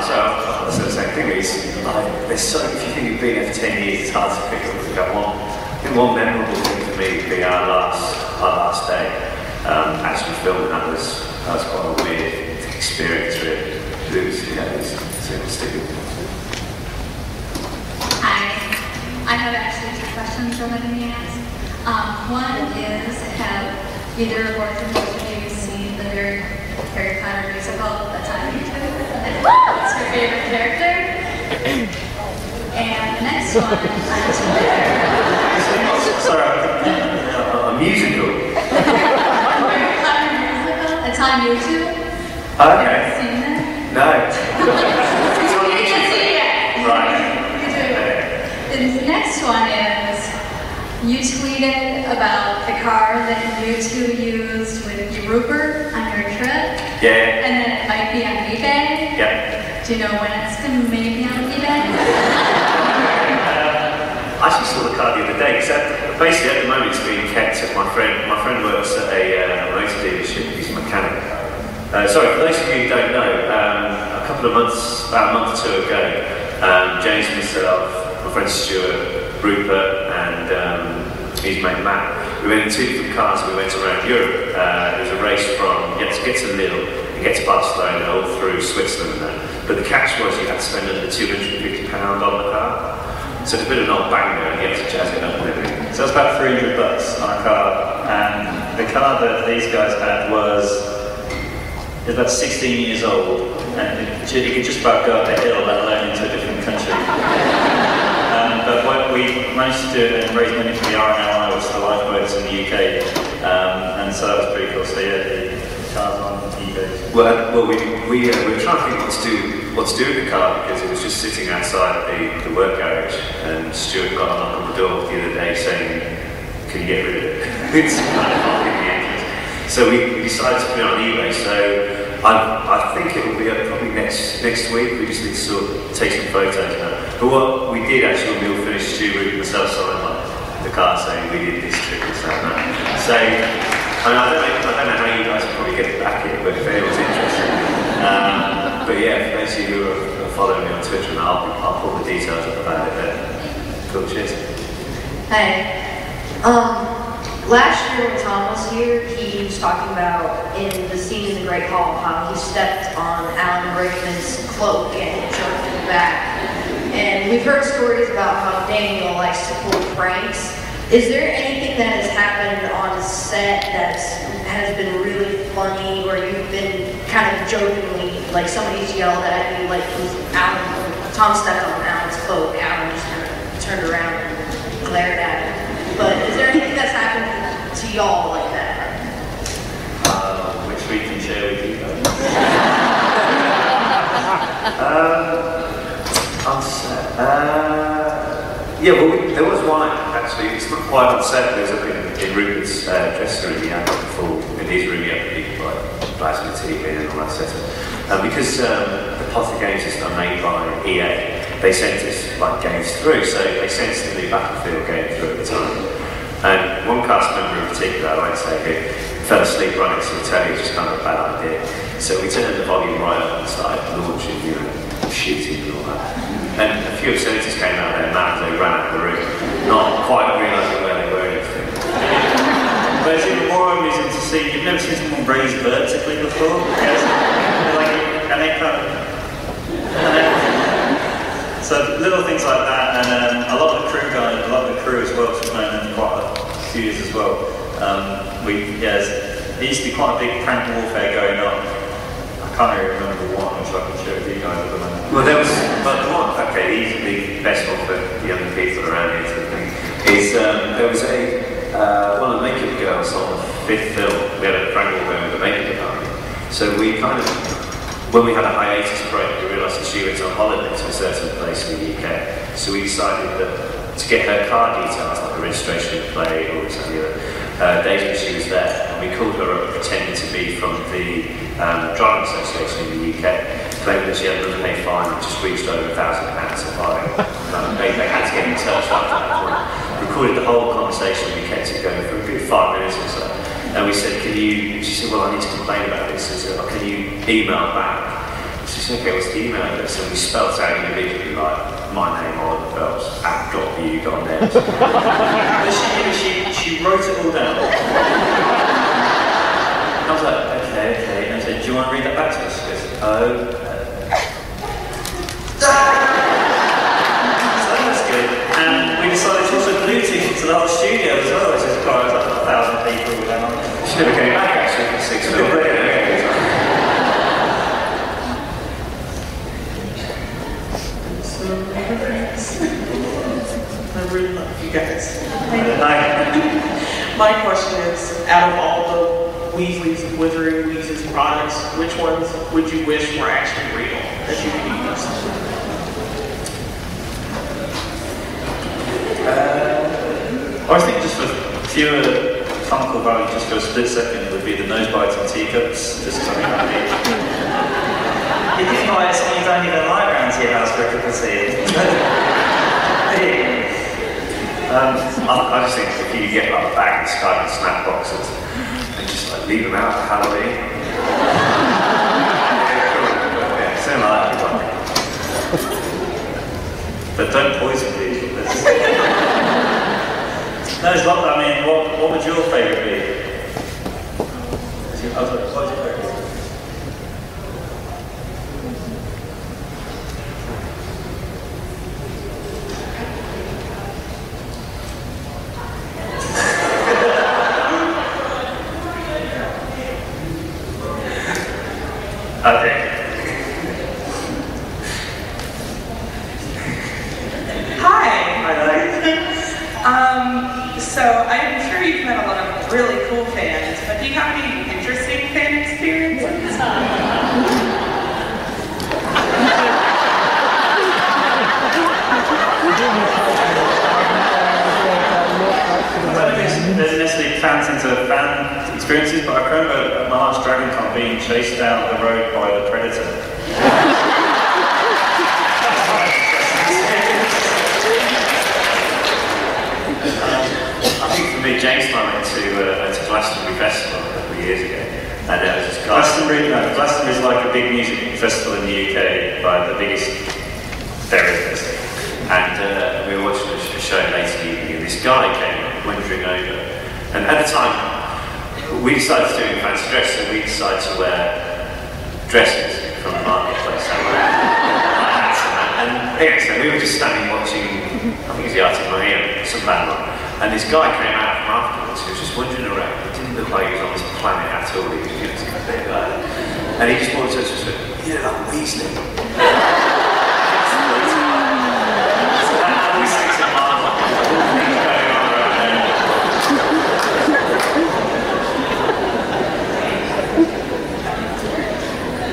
So the same thing is, there's so, if you think you've been here for 10 years, it's hard to pick up one memorable thing for me would be our last day. Actually filming that was quite a weird experience, really. It was super stupid. Hi, I have actually 2 questions for letting me ask. One is, have either or both of you seen the Harry Potter musical that's on YouTube? What's your favorite character? And the next one on Twitter. Sorry, a musical. Harry Potter musical. It's on YouTube. Okay. Have you seen it? No. You can't see it yet. Right. You do. The next one is, you tweeted about the car that you 2 used with Rupert on your trip. Yeah. And then it might be on eBay. Yeah. Do you know when it's going to maybe on eBay? I actually saw the car the other day, because basically at the moment it's being kept at my friend works at a motor dealership, he's a mechanic. Sorry, for those of you who don't know, about a month or 2 ago, James and myself, my friend Stuart, Rupert, and his mate Matt, we went in 2 different cars and we went around Europe. There was a race from, you had to get to Lille and get to Barcelona, all through Switzerland and that. But the catch was you had to spend under £250 on the car. So it's a bit of an old banger and you have to jazz it up and everything. So it's about $300 on a car, and the car that these guys had was about 16 years old, and it could just about go up a hill, let alone into a different country. But what we managed to do and raise money for the RNLI, which is the lifeboats in the UK, and so that was pretty cool. So yeah, the car's on eBay. Well, we were trying to think what to do with the car, because it was just sitting outside the work garage, and Stuart got a knock on the door the other day saying, "Can you get rid of it?" It's kind of blocking the entrance. So we decided to put it on eBay. So I think it will be up probably next week. We just need to sort of take some photos now. But what we did actually, when we all finished, Stuart and myself signed the car saying we did this trip and that. So I don't know how you guys will probably get it back in, but if anyone's interested. But yeah, for those of you who are following me on Twitter, and I'll put the details up about it there. Cool, cheers. Hey. Last year when Tom was here, he was talking about in the scene in the Great Hall how he stepped on Alan Rickman's cloak and jerked him back. And we've heard stories about how Daniel likes to pull pranks. Is there anything that has happened on a set that has been really funny, or you've been kind of jokingly, like somebody's yelled at you, like Tom stepped on Alan's cloak, Alan just kind of turned around and glared at him. But is there anything that's happened to y'all like that? Which we can share with you guys. On set. Yeah, well, there was one actually. It's not quite on set. There's up in Rupert's dressing room. He had in his room. He had plasma TV and all that setup. Because the Potter games is not made by EA, they sent us like games through. So they sent us the new Battlefield game through at the time. And one cast member in particular, I won't say who, fell asleep right next to the telly. It was just kind of a bad idea. So we turned the volume right up and started launching, shooting and all that. And a few obscenities came out there, mad, they ran out of the room, not quite realising where they were and everything. But it's even more amusing to see, you've never seen someone raise vertically before. Yes? And they kind of... So little things like that, and a lot of the crew as well, we've known them quite a few years as well. There used to be quite a big prank warfare going on. I can't really remember one, which I can share with you guys at the moment. Well, there was, but the one, okay, the best one for the young people around here, I think, is there was one of the makeup girls on the 5th film. We had a prank war going with the makeup department. So we kind of, when we had a hiatus break, we realised that she went on holiday to a certain place in the UK. So we decided that to get her car details, like the registration plate or something like that, days when she was there, and we called her up pretending to be from the driving association in the UK, claiming that she had an unpaid fine and just reached over £1,000 to buy. They had to get in touch after that point. Recorded the whole conversation, we kept it going for a good 5 minutes or so. And we said, she said, well, I need to complain about this. I said, can you email back? said, okay, what's the email address? And we spelled out individually, like, my name, Oliver Phelps, @.bu.net. But she wrote it all down. I was like, okay. And I said, do you want to read that back to us? She goes, oh. So that's good. And we decided to also Bluetooth to the whole studio as well, which is quite like 1,000 people going on. She never came back actually for 6 months. I really love you guys. Hi. My question is, out of all the Weasleys, Wizarding Weasleys products, which ones would you wish were actually real that you could use? I think just for pure comical value, just for a split second, would be the nose biting teacups. Just something like that. You can buy something you don't even like around to your house for efficacy. I just think if you get like a bag of Sky and snack boxes and just like leave them out for Halloween. Yeah, something like that. But don't poison people. No, it's not that. I mean, what would your favourite be? What was your favourite? Okay. Hi. Hi. So I'm sure you've met a lot of really cool fans, but do you have any interesting fan experiences? I don't think there's necessarily fans into fan experiences, but I remember at my last DragonCon being chased down the road by the Predator. I think for me, James and I went to Glastonbury Festival a couple of years ago, and there was this guy. Glastonbury is like a big music festival in the UK, like the biggest there is. And we were watching a show late in the evening, and this guy came wandering over. And at the time, we decided to do it in fancy dress, so we decided to wear dresses from the marketplace. And anyway, so we were just standing watching, I think it was the Arctic Money, some band on. And this guy came out from afterwards, he was just wandering around. He didn't look like he was on this planet at all. He was just a bit like that. And he just walked up to us and said, "You know, like Weasley."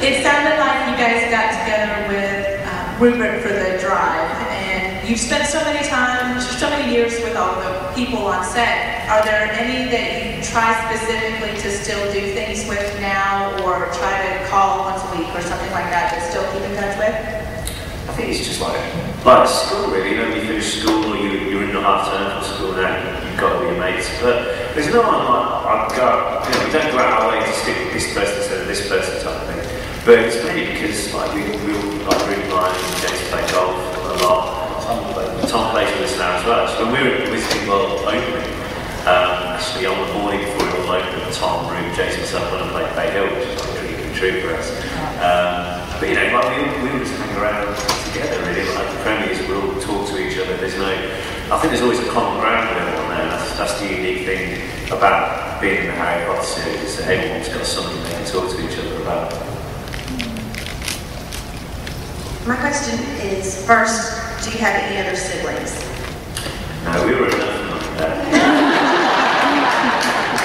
It sounded like you guys got together with Rupert for the drive, and you've spent so many years with all the people on set. Are there any that you try specifically to still do things with now, or try to call once a week or something like that to still keep in touch with? I think it's just like school, really. You know, when you finish school or you're in the half term from school now, you've got all your mates. But there's no one like, we don't go out our way to stick with this person instead of this person type of thing. But it's mainly because like we all like really mind and James play golf a lot. Tom plays with us now as well. So when we were visiting World opening, actually on the morning before it all opened, Tom, Rube, Jason, myself went and played Bay Hill, which is like a dream true for us. But you know, like we all just hang around together really. Like the premiers, we all talk to each other. I think there's always a common ground with everyone there. That's the unique thing about being in the Harry Potter series, that everyone's got something they can talk to each other about. My question is, first, do you have any other siblings? No, we were enough like that.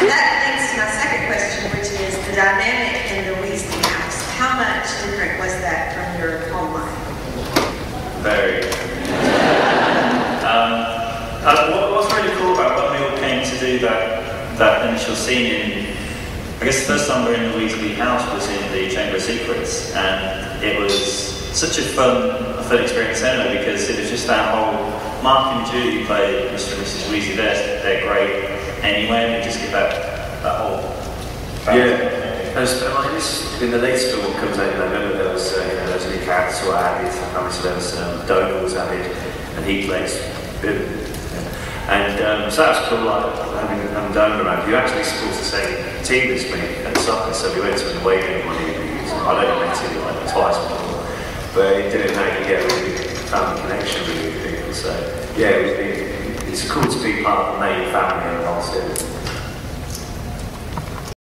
And that leads to my second question, which is the dynamic in the Weasley house. How much different was that from your home life? Very. What's really cool about when we all came to do that initial scene in, I guess the first time we were in the Weasley house was in the Chamber of Secrets, and it was such a fun experience anyway, because it was just that whole, Mark and Julie play Mr. and Mrs. Weasley, they're great anyway, and we just get that whole Yeah. In the latest film that comes out in November, there was those new characters who were added. There was Donald was added, and he plays Bill. And so that was cool, like having Donald around. You actually supposed to say team this week at soccer, so we went to an away game one evening. I'd only met him like twice before, but it didn't make you get a really family connection with people. So yeah, it's cool to be part of the main family of the whole series.